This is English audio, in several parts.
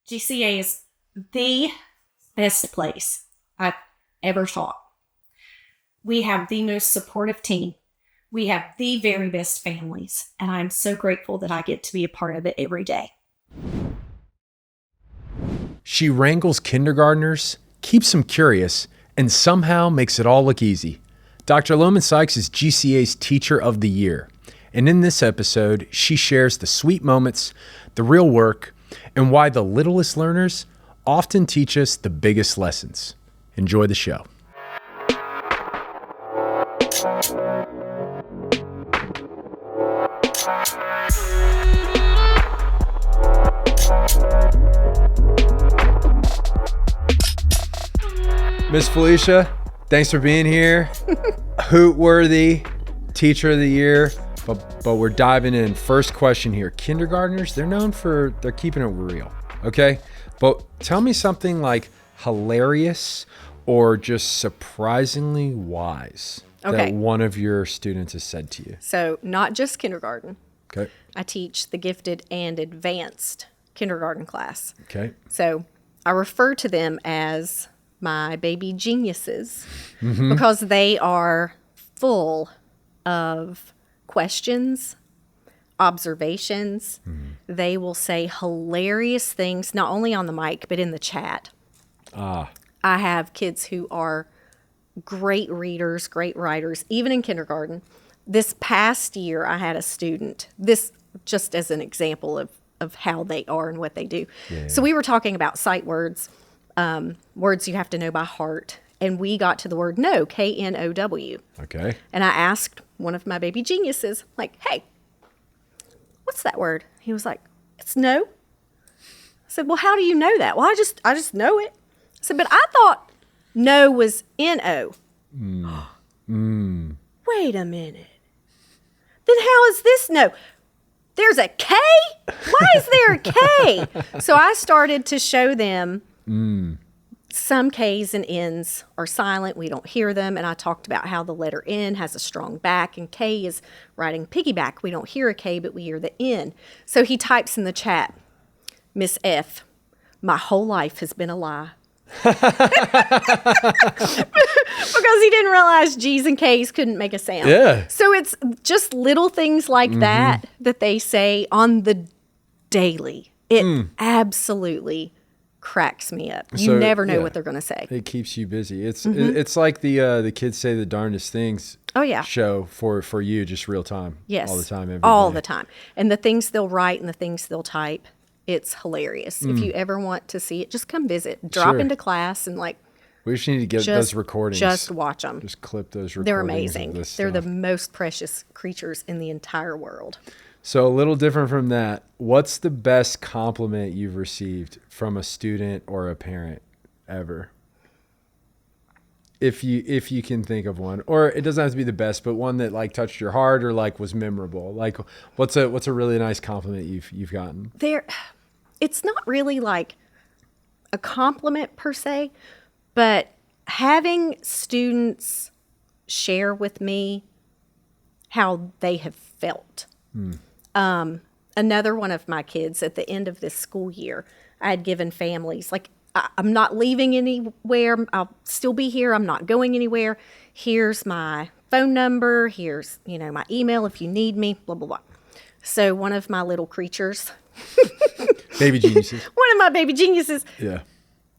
GCA is the best place I've ever taught. We have the most supportive team. We have the very best families, and I'm so grateful that I get to be a part of it every day. She wrangles kindergartners, keeps them curious, and somehow makes it all look easy. Dr. Lowman-Sikes is GCA's Teacher of the Year. And in this episode, she shares the sweet moments, the real work, and why the littlest learners often teach us the biggest lessons. Enjoy the show. Miss Felicia, thanks for being here. Hootworthy, Teacher of the Year. But we're diving in. First question here. Kindergartners, they're keeping it real, okay? But tell me something like hilarious or just surprisingly wise that one of your students has said to you. So not just kindergarten. Okay. I teach the gifted and advanced kindergarten class. Okay. So I refer to them as my baby geniuses because they are full of questions, observations. They will say hilarious things, not only on the mic, but in the chat. I have kids who are great readers, great writers, even in kindergarten. This past year, I had a student, this just as an example of how they are and what they do. Yeah. So we were talking about sight words, words you have to know by heart. And we got to the word know, K-N-O-W. Okay. And I asked one of my baby geniuses, like, hey, what's that word? He was like, it's no. I said, well, how do you know that? Well, I just know it. I said, but I thought no was N-O. Wait a minute. Then how is this no? There's a K? Why is there a K? So I started to show them some K's and N's are silent. We don't hear them. And I talked about how the letter N has a strong back and K is riding piggyback. We don't hear a K, but we hear the N. So he types in the chat, Miss F, my whole life has been a lie. Because he didn't realize G's and K's couldn't make a sound. Yeah. So it's just little things like that they say on the daily. It absolutely cracks me up. You never know what they're going to say. It keeps you busy. It's like the kids say the darndest things show for you, just real time. Yes. All the time, all the time. And the things they'll write and the things they'll type, it's hilarious. If you ever want to see it, just come visit. Drop into class and we just need to get those recordings. Just watch them. Just clip those recordings. They're amazing. They're the stuff. most precious creatures in the entire world. So a little different from that, what's the best compliment you've received from a student or a parent ever? If you can think of one, or it doesn't have to be the best, but one that touched your heart or was memorable. What's a really nice compliment you've gotten? It's not really a compliment per se, but having students share with me how they have felt. Another one of my kids at the end of this school year, I had given families, I'm not leaving anywhere. I'll still be here. I'm not going anywhere. Here's my phone number. Here's, my email if you need me, blah, blah, blah. So one of my little creatures, baby geniuses. One of my baby geniuses. Yeah.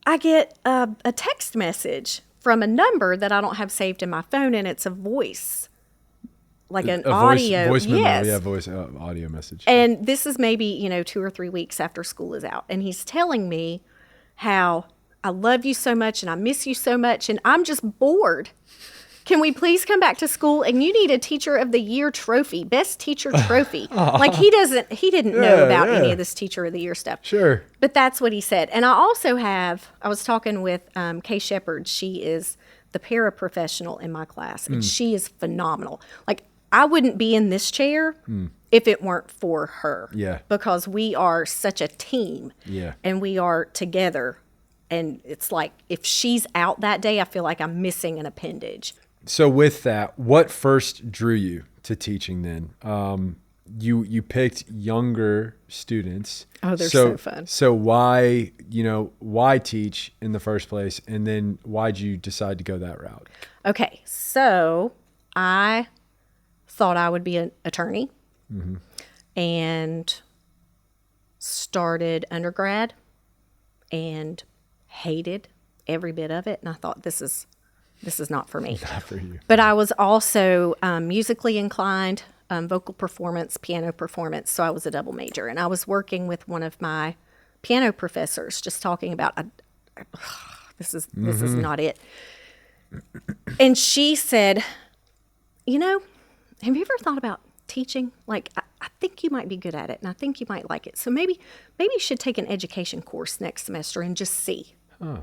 I get a text message from a number that I don't have saved in my phone, and it's a voice. An audio. Voice memo, yes. Yeah, voice audio message. And this is maybe, 2 or 3 weeks after school is out. And he's telling me how I love you so much and I miss you so much and I'm just bored. Can we please come back to school? And you need a Teacher of the Year trophy, best teacher trophy. He didn't know about any of this Teacher of the Year stuff. Sure. But that's what he said. And I also I was talking with Kay Shepard. She is the paraprofessional in my class, and she is phenomenal. I wouldn't be in this chair if it weren't for her. Yeah. Because we are such a team. Yeah. And we are together. And it's if she's out that day, I feel like I'm missing an appendage. So with that, what first drew you to teaching then? you picked younger students. Oh, they're so fun. So why teach in the first place? And then why'd you decide to go that route? Okay. So I thought I would be an attorney and started undergrad and hated every bit of it. And I thought, this is not for me. Not for you. But I was also musically inclined, vocal performance, piano performance. So I was a double major. And I was working with one of my piano professors, just talking about, this is not it. And she said, have you ever thought about teaching? Like, I think you might be good at it, and I think you might like it. So maybe you should take an education course next semester and just see. Huh.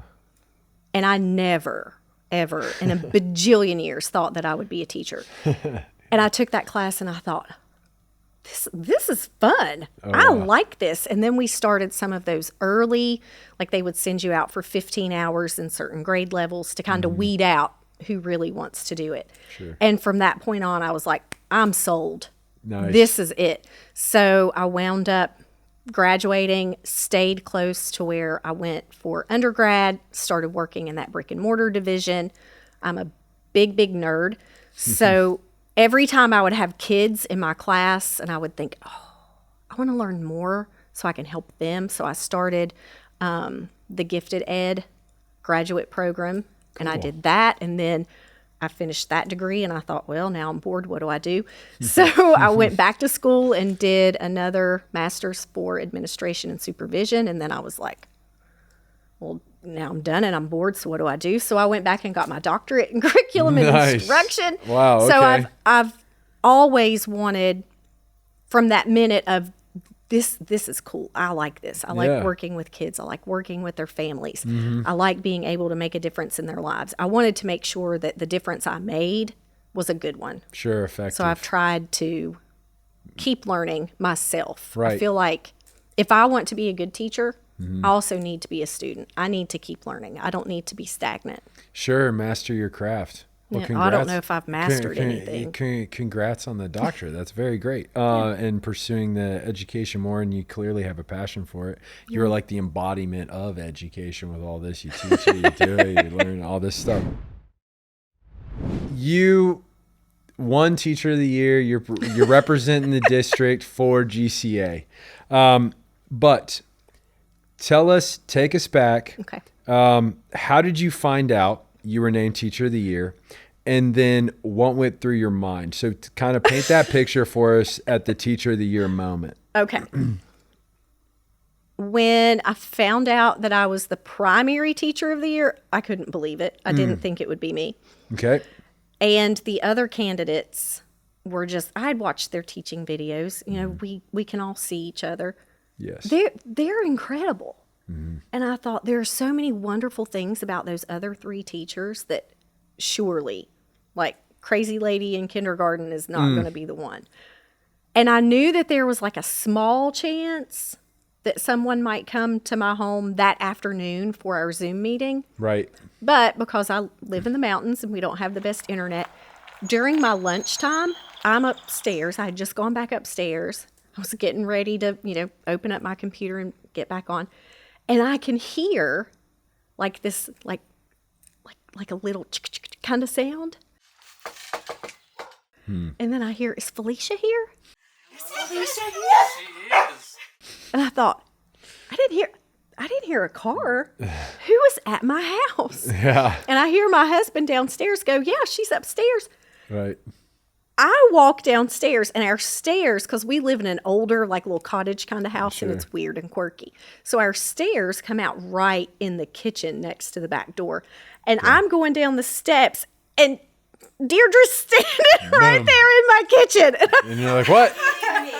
And I never, ever in a bajillion years thought that I would be a teacher. And I took that class and I thought, this is fun. I like this. And then we started some of those early, like they would send you out for 15 hours in certain grade levels to kind of weed out who really wants to do it. Sure. And from that point on, I was like, I'm sold. Nice. This is it. So I wound up graduating, stayed close to where I went for undergrad, started working in that brick and mortar division. I'm a big nerd. So every time I would have kids in my class and I would think, I want to learn more so I can help them. So I started the gifted ed graduate program. And I did that, and then I finished that degree, and I thought, well, now I'm bored. What do I do? So I went back to school and did another master's for administration and supervision, and then I was like, well, now I'm done, and I'm bored, so what do I do? So I went back and got my doctorate in curriculum and instruction. Wow, okay. So I've always wanted, from that minute of, this is cool. I like this. I like working with kids. I like working with their families. I like being able to make a difference in their lives. I wanted to make sure that the difference I made was a good one. Sure, effective. So I've tried to keep learning myself. Right. I feel like if I want to be a good teacher, I also need to be a student. I need to keep learning. I don't need to be stagnant. Sure, master your craft. Well, I don't know if I've mastered anything. Congrats on the doctorate. That's very great. And pursuing the education more, and you clearly have a passion for it. You're like the embodiment of education with all this. You teach it, you do it, you learn all this stuff. You won Teacher of the Year. You're representing the district for GCA. But take us back. Okay. How did you find out you were named Teacher of the Year, and then what went through your mind? So to kind of paint that picture for us at the Teacher of the Year moment. Okay. When I found out that I was the primary Teacher of the Year, I couldn't believe it. I didn't think it would be me. Okay. And the other candidates were just, I had watched their teaching videos. We can all see each other. Yes. They're incredible. And I thought, there are so many wonderful things about those other three teachers that surely, like crazy lady in kindergarten is not going to be the one. And I knew that there was like a small chance that someone might come to my home that afternoon for our Zoom meeting. Right. But because I live in the mountains and we don't have the best internet, during my lunchtime, I'm upstairs. I had just gone back upstairs. I was getting ready to, open up my computer and get back on. And I can hear like this, like a little kind of sound. And then I hear, is Felicia here? Is Felicia here? She is. And I thought, I didn't hear a car. Who is at my house? Yeah. And I hear my husband downstairs go, yeah, she's upstairs. Right. I walk downstairs, and our stairs, because we live in an older, like little cottage kind of house, and it's weird and quirky. So our stairs come out right in the kitchen next to the back door. And I'm going down the steps, and Deirdre's standing right there in my kitchen. And you're like, what? Deirdre!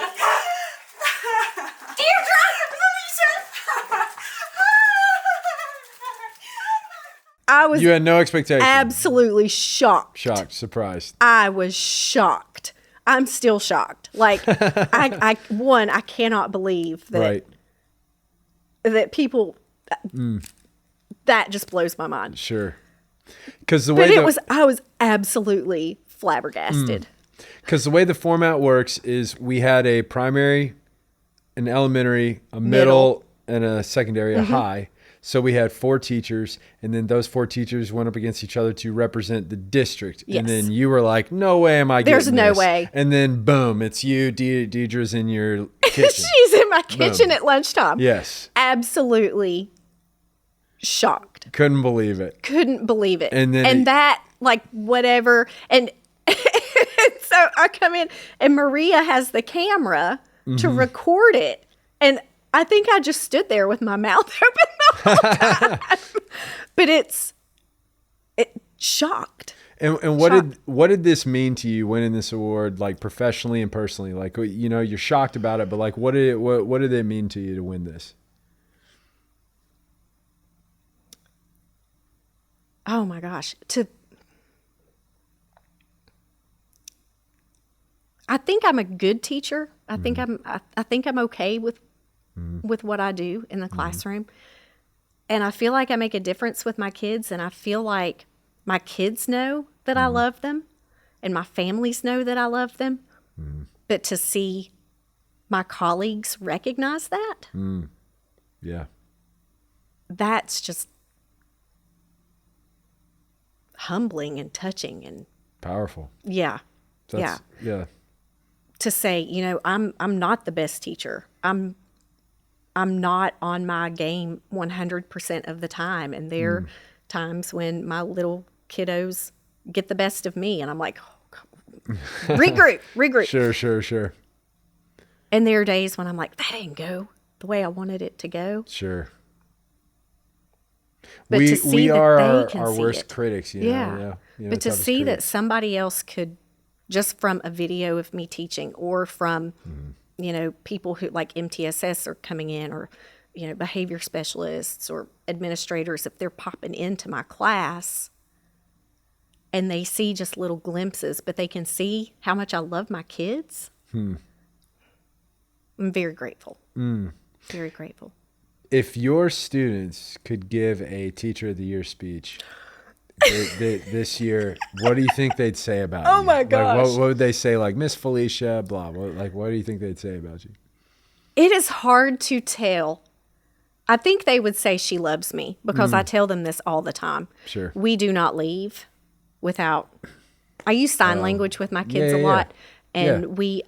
You had no expectation. Absolutely shocked. Shocked, surprised. I was shocked. I'm still shocked. Like, I cannot believe that that people. That just blows my mind. Sure, because I was absolutely flabbergasted. Because the way the format works is we had a primary, an elementary, a middle and a secondary, a high. So we had 4 teachers, and then those 4 teachers went up against each other to represent the district. Yes. And then you were like, no way am I getting There's no this. way. And then boom, it's you, Deidre's in your kitchen. She's in my kitchen at lunchtime. Yes. Absolutely shocked. Couldn't believe it. Couldn't believe it. And then that, like, whatever. And so I come in, and Maria has the camera to record it. And I think I just stood there with my mouth open the whole time. But it shocked. And what did this mean to you winning this award, like professionally and personally? Like, you know, you're shocked about it, but like, what did it mean to you to win this? Oh my gosh. I think I'm a good teacher. I think I'm okay with what I do in the classroom. And I feel like I make a difference with my kids, and I feel like my kids know that I love them, and my families know that I love them. But to see my colleagues recognize that, Yeah. that's just humbling and touching and Powerful. yeah. Yeah. To say, you know, I'm not the best teacher. I'm not on my game 100% of the time, and there are times when my little kiddos get the best of me, and I'm like, oh, regroup. Sure. And there are days when I'm like, that didn't go the way I wanted it to go. Sure. But to see we that are they can our see worst it. critics, you Yeah. know? You know, But to toughest see that critics. somebody else could, just from a video of me teaching, or from, you know, people who like MTSS are coming in, or, you know, behavior specialists or administrators, if they're popping into my class and they see just little glimpses, but they can see how much I love my kids. I'm very grateful. Very grateful. If your students could give a Teacher of the Year speech this year, what do you think they'd say about you? Oh my gosh. Like, what would they say? Like, Miss Felicia, blah, blah. Like, what do you think they'd say about you? It is hard to tell. I think they would say she loves me, because I tell them this all the time. Sure. We do not leave without, I use sign language with my kids yeah, a yeah. lot. And Yeah. we,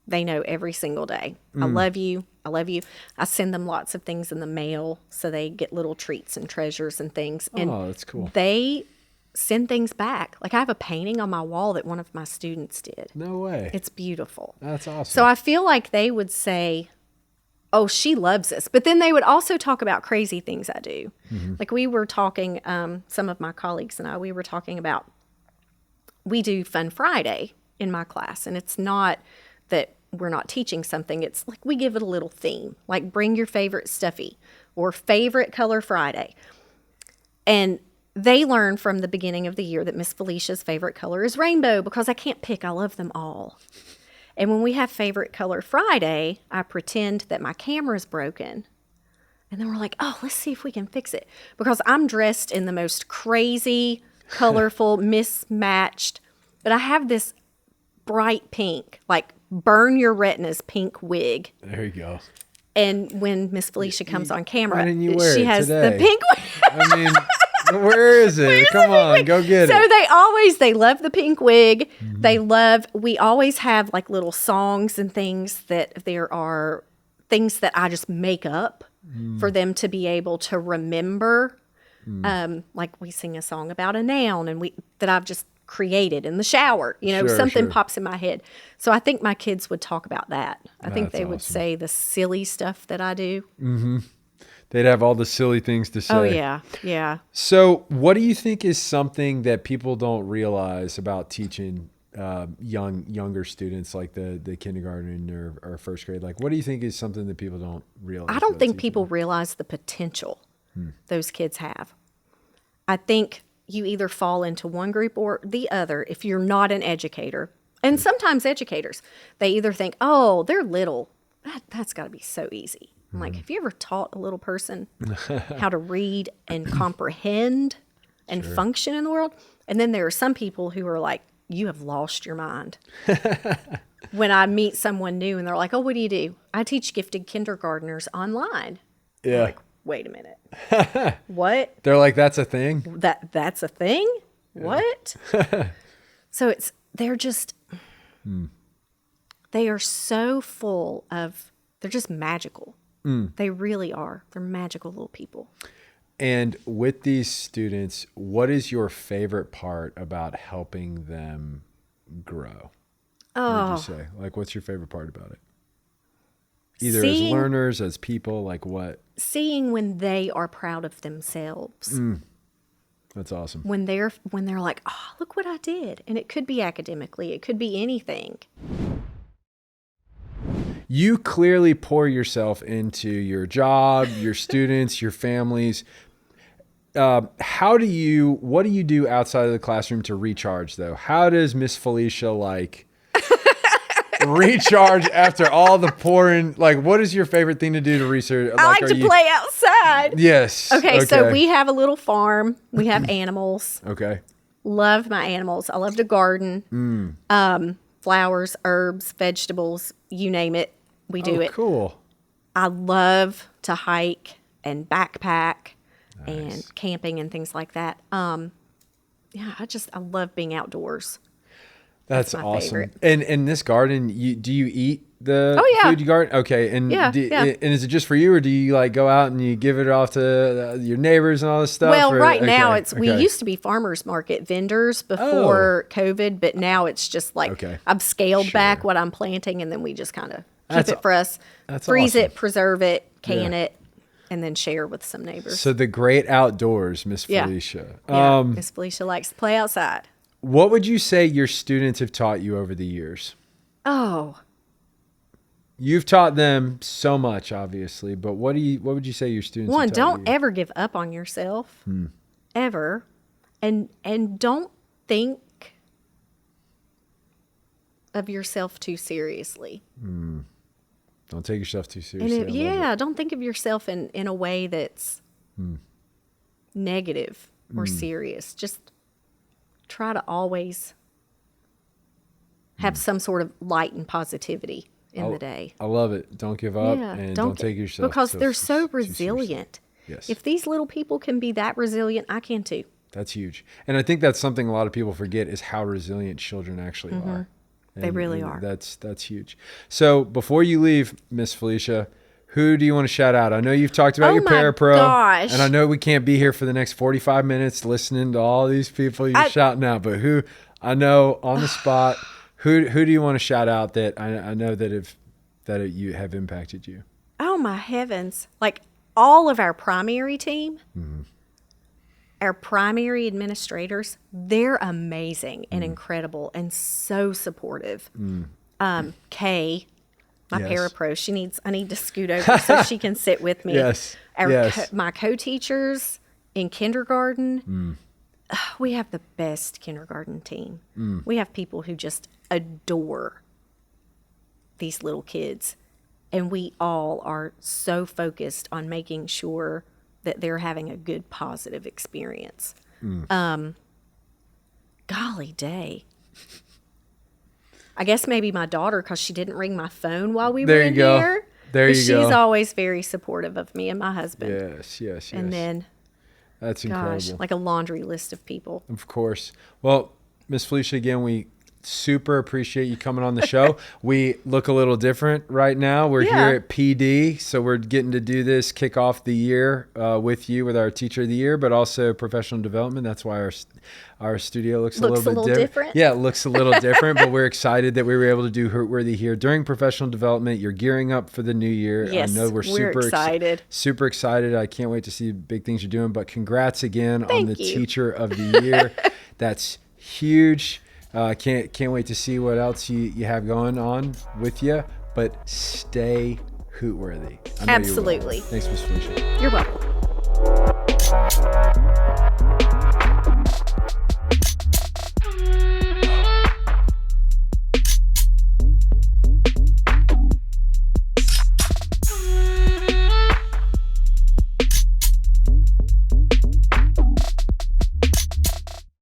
they know every single day. I love you. I love you. I send them lots of things in the mail, so they get little treats and treasures and things. And Oh, that's cool. they send things back. Like, I have a painting on my wall that one of my students did. No way. It's beautiful. That's awesome. So I feel like they would say, oh, she loves us. But then they would also talk about crazy things I do. Like, we were talking, some of my colleagues and I, we were talking about, we do Fun Friday in my class. And it's not that we're not teaching something. It's like we give it a little theme, like bring your favorite stuffy or favorite color Friday. And they learn from the beginning of the year that Miss Felicia's favorite color is rainbow, because I can't pick. I love them all. And when we have favorite color Friday, I pretend that my camera's broken. And then we're like, oh, let's see if we can fix it. Because I'm dressed in the most crazy, colorful, mismatched, but I have this bright pink, like burn your retinas pink wig. There you go. And when Miss Felicia comes on camera, Why didn't you wear she it has today? the pink wig. I mean, where is it? Come on, go get So it. they love the pink wig. We always have like little songs and things that there are things that I just make up for them to be able to remember. Like, we sing a song about a noun and that I've just created in the shower, you know, Sure, something sure. pops in my head. So I think my kids would talk about that. I think That's they would awesome. say the silly stuff that I do. They'd have all the silly things to say. Oh yeah. Yeah. So what do you think is something that people don't realize about teaching younger students, like the kindergarten or first grade? Like, what do you think is something that people don't realize? I don't about think teaching? people realize the potential those kids have. I think you either fall into one group or the other if you're not an educator. And sometimes educators, they either think, oh, they're little. That's got to be so easy. I'm like, have you ever taught a little person how to read and comprehend and function in the world? And then there are some people who are like you have lost your mind. When I meet someone new and they're like, oh, what do? I teach gifted kindergartners online. Yeah. I'm like, wait a minute. What? They're like, that's a thing? That's a thing? Yeah. What? So they're just, they are so full of, they're just magical. They really are. They're magical little people. And with these students, what is your favorite part about helping them grow? What would you say? Like, what's your favorite part about it? Either as learners, as people, like what? Seeing when they are proud of themselves. That's awesome. When they're like, oh, look what I did. And it could be academically. It could be anything. You clearly pour yourself into your job, your students, your families. What do you do outside of the classroom to recharge though? How does Miss Felicia recharge after all the pouring? Like, what is your favorite thing to do to research? I like to play outside. Yes. Okay, so we have a little farm. We have animals. Okay. Love my animals. I love to garden. Flowers, herbs, vegetables, you name it. We do it. Cool. I love to hike and backpack and camping and things like that. Yeah, I love being outdoors. That's my awesome. favorite. And in this garden, do you eat the food you garden? Okay. And yeah. And is it just for you, or do you like go out and you give it off to your neighbors and all this stuff? Well, right now we used to be farmers market vendors before COVID, but now it's just like I've scaled back what I'm planting, and then we just kind of keep it for us, freeze it, preserve it, can it, and then share with some neighbors. So the great outdoors, Miss Felicia. Yeah, Miss Felicia likes to play outside. What would you say your students have taught you over the years? Oh. You've taught them so much, obviously, but what would you say your students have taught don't you? ever give up on yourself. Ever. And don't think of yourself too seriously. Don't take yourself too seriously. Don't think of yourself in a way that's negative or serious. Just try to always have some sort of light and positivity in the day. I love it. Don't give up and don't take yourself because they're so resilient. Yes. If these little people can be that resilient, I can too. That's huge. And I think that's something a lot of people forget is how resilient children actually are. They really are. That's huge. So before you leave, Miss Felicia, who do you want to shout out? I know you've talked about your parapro. Gosh. And I know we can't be here for the next 45 minutes listening to all these people you're shouting out, but who I know on the spot, who do you want to shout out that I know that you have impacted you? Oh my heavens. Like all of our primary team, our primary administrators, they're amazing and incredible and so supportive. Kay, my parapro, I need to scoot over so she can sit with me. My co-teachers in kindergarten, we have the best kindergarten team. We have people who just adore these little kids. And we all are so focused on making sure that they're having a good, positive experience. Golly day. I guess maybe my daughter, because she didn't ring my phone while we were in here. There you go. She's always very supportive of me and my husband. Yes. And then, that's incredible. like a laundry list of people. Of course. Well, Miss Felicia, again, we super appreciate you coming on the show. We look a little different right now. We're here at PD, so we're getting to do this, kick off the year with you with our Teacher of the Year, but also professional development. That's why our studio looks a little bit different. Yeah, it looks a little different, but we're excited that we were able to do Hootworthy here during professional development. You're gearing up for the new year. Yes, I know we're super excited. Super excited. I can't wait to see the big things you're doing, but congrats again on the Teacher of the Year. That's huge. Can't wait to see what else you have going on with you, but stay Hootworthy. Absolutely. Thanks, Miss Felicia. You're welcome.